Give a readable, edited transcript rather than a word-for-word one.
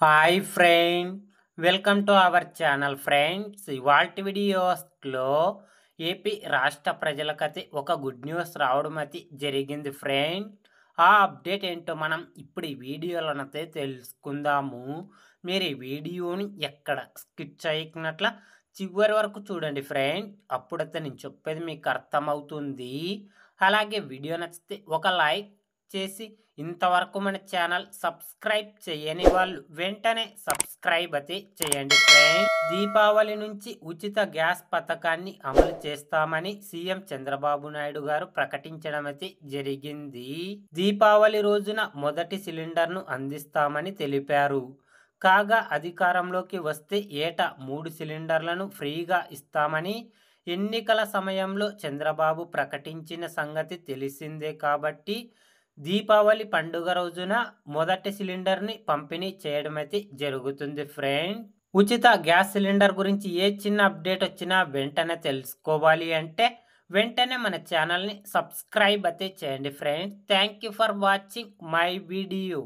Hi friend, welcome to our channel friends. ఇవాల్టి వీడియోస్లో AP రాష్ట్ర ప్రజలకైతే ఒక గుడ్ న్యూస్ రావడం అయితే జరిగింది ఫ్రెండ్. ఆ అప్డేట్ ఏంటో మనం ఇప్పుడు ఈ వీడియోలోనైతే తెలుసుకుందాము. మీరు ఈ వీడియోని ఎక్కడ స్కిప్ చేయకున్నట్ల చివరి వరకు చూడండి ఫ్రెండ్. అప్పుడైతే నేను చెప్పేది మీకు అర్థమవుతుంది. అలాగే వీడియో నచ్చితే ఒక లైక్ చేసి ఇంతవరకు మన ఛానల్ సబ్స్క్రైబ్ చేయని వాళ్ళు వెంటనే సబ్స్క్రైబ్ అయితే చేయండి ఫ్రెండ్స్. దీపావళి నుంచి ఉచిత గ్యాస్ పథకాన్ని అమలు చేస్తామని సీఎం చంద్రబాబు నాయుడు గారు ప్రకటించడం అయితే జరిగింది. దీపావళి రోజున మొదటి సిలిండర్ను అందిస్తామని తెలిపారు. కాగా అధికారంలోకి వస్తే ఏటా 3 సిలిండర్లను ఫ్రీగా ఇస్తామని ఎన్నికల సమయంలో చంద్రబాబు ప్రకటించిన సంగతి తెలిసిందే. కాబట్టి దీపావళి పండుగ రోజున మొదటి సిలిండర్ని పంపిణీ చేయడం అయితే జరుగుతుంది ఫ్రెండ్. ఉచిత గ్యాస్ సిలిండర్ గురించి ఏ చిన్న అప్డేట్ వచ్చినా వెంటనే తెలుసుకోవాలి అంటే వెంటనే మన ఛానల్ని సబ్స్క్రైబ్ అయితే చేయండి friends. Thank you for watching my video.